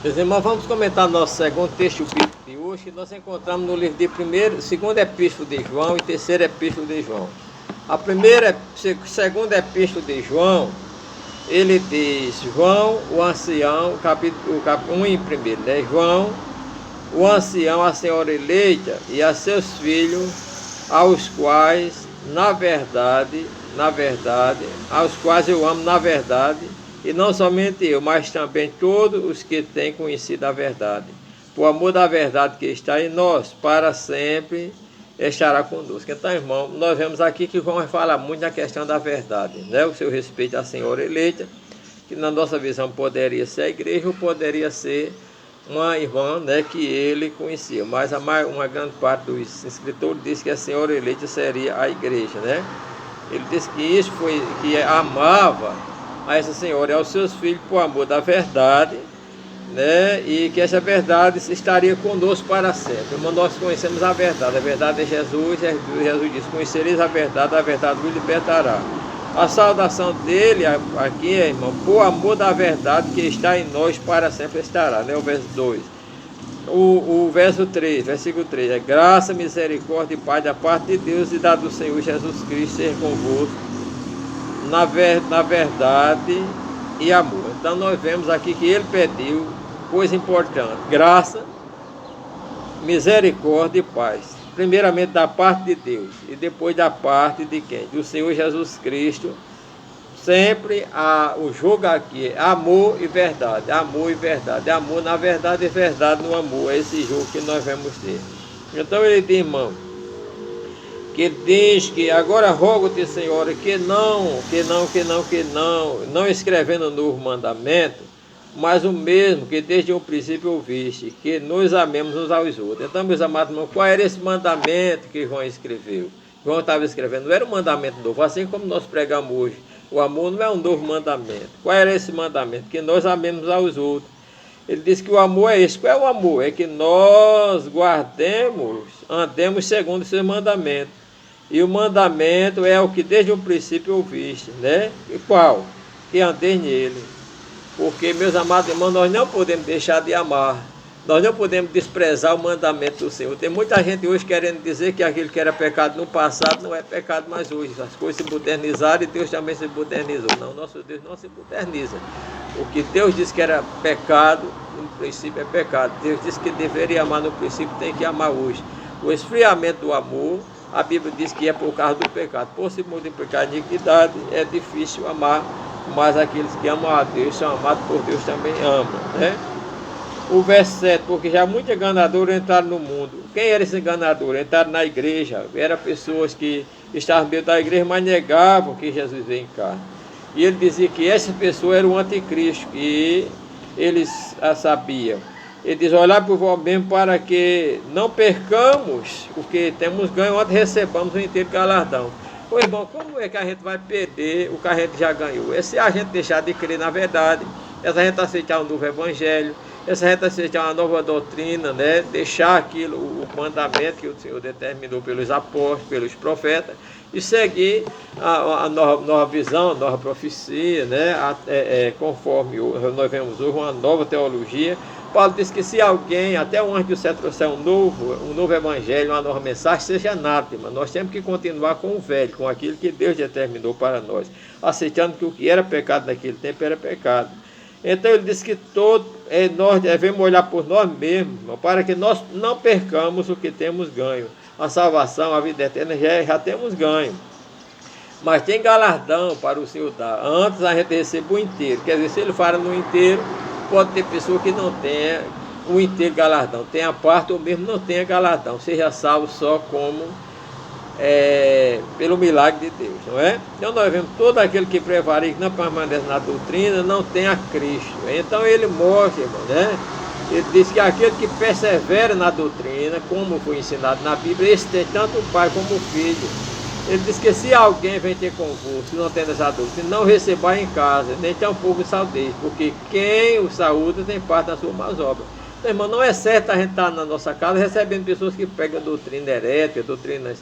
Meus irmãos, vamos comentar nosso segundo texto bíblico de hoje, que nós encontramos no livro de segunda epístola de João e terceira epístola de João. A segunda epístola de João, ele diz, João, o ancião, capítulo 1 em primeiro, né? João, o ancião, a senhora eleita e a seus filhos, aos quais, na verdade, aos quais eu amo na verdade, e não somente eu, mas também todos os que têm conhecido a verdade. Por amor da verdade que está em nós, para sempre estará conosco. Então, irmão, nós vemos aqui que João fala muito na questão da verdade, né? O seu respeito à senhora eleita, que na nossa visão poderia ser a igreja ou poderia ser uma irmã, né, que ele conhecia, mas uma grande parte dos escritores diz que a senhora eleita seria a igreja, né? Ele disse que isso foi, que amava a essa senhora e aos seus filhos por amor da verdade, né? E que essa verdade estaria conosco para sempre. Mas nós conhecemos a verdade é Jesus, e Jesus disse, conhecereis a verdade vos libertará. A saudação dele aqui, irmão, por amor da verdade que está em nós para sempre estará, né? O verso 2. O verso 3, versículo 3, é graça, misericórdia e paz da parte de Deus e da do Senhor Jesus Cristo ser convosco na verdade e amor. Então nós vemos aqui que ele pediu coisa importante, graça, misericórdia e paz. Primeiramente da parte de Deus e depois da parte de quem? Do Senhor Jesus Cristo. Sempre o jogo aqui é amor e verdade, amor e verdade, amor na verdade e verdade no amor. É esse jogo que nós vamos ter. Então ele diz, irmão, que diz que agora rogo-te, Senhora, que não escrevendo um novo mandamento, mas o mesmo que desde o princípio ouviste, que nos amemos uns aos outros. Então, meus amados irmãos, qual era esse mandamento que João escreveu? João estava escrevendo, não era um mandamento novo, assim como nós pregamos hoje. O amor não é um novo mandamento. Qual era esse mandamento? Que nós amemos aos outros. Ele diz que o amor é esse. Qual é o amor? É que nós andemos segundo os seus mandamentos. E o mandamento é o que desde o princípio ouviste, né? E qual? Que andeis nele. Porque, meus amados irmãos, nós não podemos deixar de amar. Nós não podemos desprezar o mandamento do Senhor. Tem muita gente hoje querendo dizer que aquilo que era pecado no passado não é pecado mais hoje. As coisas se modernizaram e Deus também se modernizou. Não, nosso Deus não se moderniza. O que Deus disse que era pecado, no princípio é pecado. Deus disse que deveria amar no princípio, tem que amar hoje. O esfriamento do amor, a Bíblia diz que é por causa do pecado. Por se multiplicar a iniquidade, é difícil amar, mas aqueles que amam a Deus são amados por Deus também amam, né? O verso 7, porque já muitos enganadores entraram no mundo. Quem era esse enganador? Entraram na igreja, eram pessoas que estavam dentro da igreja, mas negavam que Jesus veio em carne. E ele dizia que essa pessoa era o anticristo, e eles a sabiam. Ele diz, olhar por vós mesmo para que não percamos o que temos ganho, onde recebamos o inteiro galardão. Ô irmão, como é que a gente vai perder o que a gente já ganhou? É se a gente deixar de crer na verdade, é se a gente aceitar um novo evangelho, é se a gente aceitar uma nova doutrina, né? Deixar aquilo, o mandamento que o Senhor determinou pelos apóstolos, pelos profetas, e seguir a nova visão, a nova profecia, né? Conforme nós vemos hoje, uma nova teologia. Paulo diz que se alguém, até o anjo do céu, trouxer um novo evangelho, uma nova mensagem, seja anátema. Nós temos que continuar com o velho, com aquilo que Deus determinou para nós, aceitando que o que era pecado naquele tempo era pecado. Então ele diz que nós devemos olhar por nós mesmos, para que nós não percamos o que temos ganho. A salvação, a vida eterna, já temos ganho. Mas tem galardão para o Senhor dar. Antes a gente recebe o inteiro. Quer dizer, se ele fala no inteiro, pode ter pessoa que não tenha o inteiro galardão, tenha a parte ou mesmo não tenha galardão, seja salvo só como pelo milagre de Deus, não é? Então nós vemos todo aquele que prevarica, que não permanece na doutrina, não tem a Cristo. Então ele mostra, irmão, né? Ele diz que aquele que persevera na doutrina, como foi ensinado na Bíblia, esse tem tanto o pai como o filho. Ele diz que se alguém vem ter convosco, não tem essa doutrina, não receba em casa, nem tampouco o saudeis, porque quem o saúda tem parte da sua más obras. Então, irmão, não é certo a gente estar na nossa casa recebendo pessoas que pegam doutrina herética, doutrinas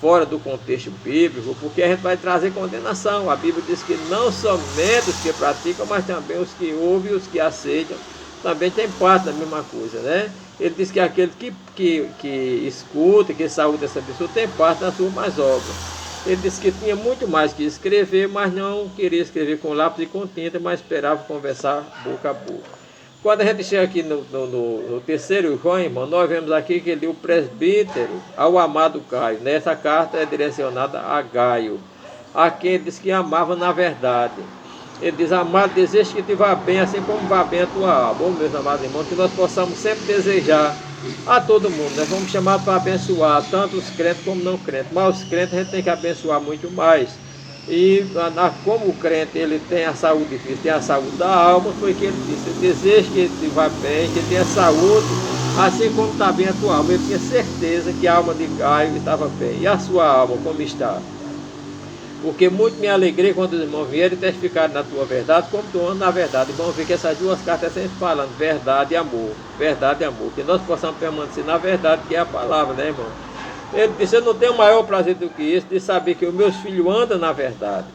fora do contexto bíblico, porque a gente vai trazer condenação. A Bíblia diz que não somente os que praticam, mas também os que ouvem e os que aceitam também tem parte da mesma coisa, né? Ele diz que aquele que escuta, que saúde essa pessoa, tem parte das suas obras. Ele disse que tinha muito mais que escrever, mas não queria escrever com lápis e com tinta, mas esperava conversar boca a boca. Quando a gente chega aqui no terceiro João, irmão, nós vemos aqui que ele, o presbítero, ao amado Gaio. Nessa carta é direcionada a Gaio, a quem ele diz que amava na verdade. Ele diz: amado, desejo que te vá bem, assim como vá bem a tua alma. Meus amados irmãos, que nós possamos sempre desejar a todo mundo. Nós fomos chamados para abençoar, tanto os crentes como não crentes. Mas os crentes a gente tem que abençoar muito mais. E como o crente ele tem a saúde física, tem a saúde da alma, foi que ele disse: eu desejo que ele te vá bem, que tenha saúde, assim como está bem a tua alma. Ele tinha certeza que a alma de Gaio estava bem. E a sua alma, como está? Porque muito me alegrei quando os irmãos vieram e testificaram na tua verdade, como tu andas na verdade. E vamos ver que essas duas cartas sempre falando verdade e amor. Verdade e amor. Que nós possamos permanecer na verdade, que é a palavra, né, irmão? Ele disse: eu não tenho maior prazer do que esse, de saber que os meus filhos andam na verdade.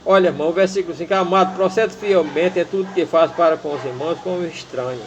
Olha, irmão, o versículo 5: amado, procede fielmente em tudo que faz para com os irmãos, como estranho.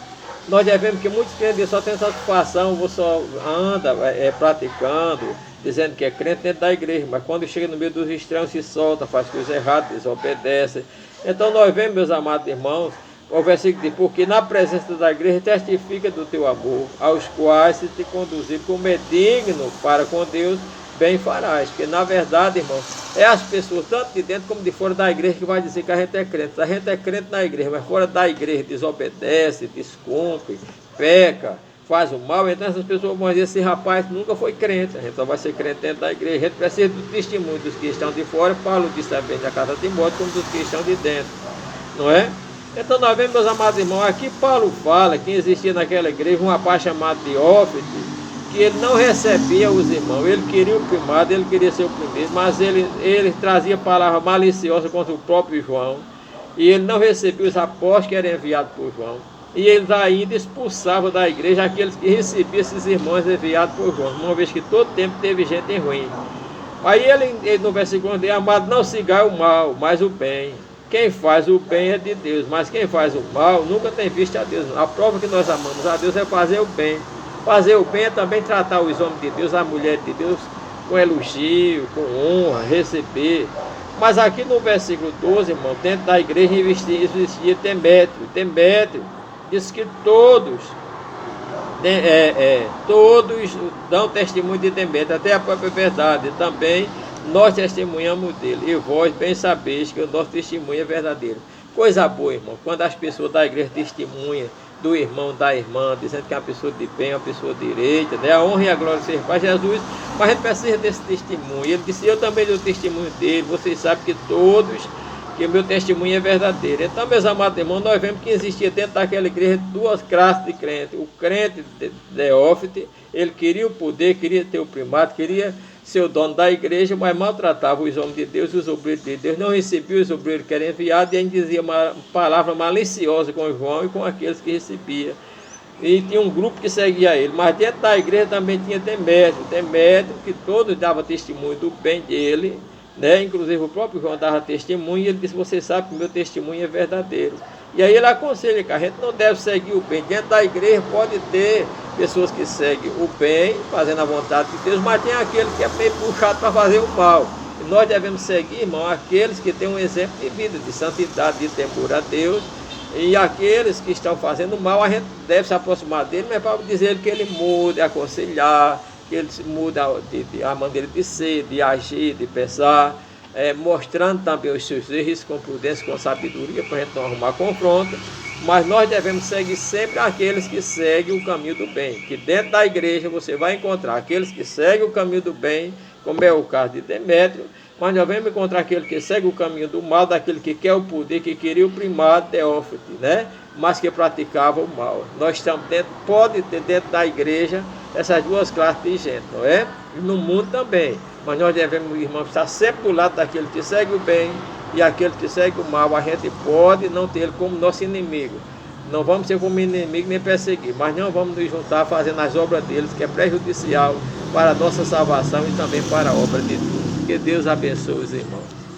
Nós devemos que muitos crentes só têm satisfação, você só anda praticando, dizendo que é crente dentro da igreja, mas quando chega no meio dos estranhos se solta, faz coisas erradas, desobedece. Então nós vemos, meus amados irmãos, o versículo diz: porque na presença da igreja testifica do teu amor, aos quais se te conduzir como é digno para com Deus, bem farás. Porque na verdade, irmão, é as pessoas, tanto de dentro como de fora da igreja, que vai dizer que a gente é crente. A gente é crente na igreja, mas fora da igreja desobedece, descumpre, peca, faz o mal. Então essas pessoas vão dizer: esse rapaz nunca foi crente. A gente só vai ser crente dentro da igreja. A gente precisa do testemunho dos que estão de fora. Paulo disse também na carta de Timóteo, como dos que estão de dentro, não é? Então nós vemos, meus amados irmãos, aqui Paulo fala que existia naquela igreja um rapaz chamado Diófite, que ele não recebia os irmãos, ele queria o primado, ele queria ser o primeiro, mas ele trazia palavras maliciosas contra o próprio João, e ele não recebia os apóstolos que eram enviados por João, e eles ainda expulsavam da igreja aqueles que recebiam esses irmãos enviados por João, uma vez que todo tempo teve gente ruim. Aí ele no versículo 1 diz: amado, não sigai o mal, mas o bem. Quem faz o bem é de Deus, mas quem faz o mal nunca tem visto a Deus. A prova que nós amamos a Deus é fazer o bem. Fazer o bem é também tratar os homens de Deus, a mulher de Deus, com elogio, com honra, receber. Mas aqui no versículo 12, irmão, dentro da igreja existia Demétrio. Demétrio diz que todos dão testemunho de Demétrio, até a própria verdade também. Nós testemunhamos dele, e vós bem sabeis que o nosso testemunho é verdadeiro. Coisa boa, irmão, quando as pessoas da igreja testemunham do irmão, da irmã, dizendo que é uma pessoa de bem, uma pessoa direita, né? A honra e a glória seja para Jesus, mas a gente precisa desse testemunho. Ele disse: eu também dou testemunho dele, vocês sabem que o meu testemunho é verdadeiro. Então, meus amados irmãos, nós vemos que existia dentro daquela igreja duas classes de crentes. O crente Deófite, ele queria o poder, queria ter o primado, queria ser o dono da igreja, mas maltratava os homens de Deus, os obreiros de Deus, não recebia os obreiros que eram enviados, e ainda dizia uma palavra maliciosa com João e com aqueles que recebia. E tinha um grupo que seguia ele, mas dentro da igreja também tinha Demétrio, que todos davam testemunho do bem dele, né? Inclusive o próprio João dava testemunho, e ele disse: você sabe que o meu testemunho é verdadeiro. E aí ele aconselha que a gente não deve seguir o bem. Dentro da igreja pode ter pessoas que seguem o bem, fazendo a vontade de Deus, mas tem aquele que é meio puxado para fazer o mal. E nós devemos seguir, irmão, aqueles que têm um exemplo de vida, de santidade, de temor a Deus. E aqueles que estão fazendo mal, a gente deve se aproximar dele, mas para dizer que ele mude, aconselhar, que ele mude a maneira de ser, de agir, de pensar. Mostrando também os seus erros com prudência, com sabedoria, para a gente não arrumar confronto, mas nós devemos seguir sempre aqueles que seguem o caminho do bem, que dentro da igreja você vai encontrar aqueles que seguem o caminho do bem, como é o caso de Demétrio, mas nós vamos encontrar aquele que segue o caminho do mal, daquele que quer o poder, que queria o primado, Deófite, né? Mas que praticava o mal. Nós estamos pode ter dentro da igreja essas duas classes de gente, não é? E no mundo também. Mas nós devemos, irmãos, estar sempre do lado daquele que segue o bem e aquele que segue o mal. A gente pode não ter ele como nosso inimigo. Não vamos ser como inimigo nem perseguir, mas não vamos nos juntar fazendo as obras deles, que é prejudicial para a nossa salvação e também para a obra de Deus. Que Deus abençoe os irmãos.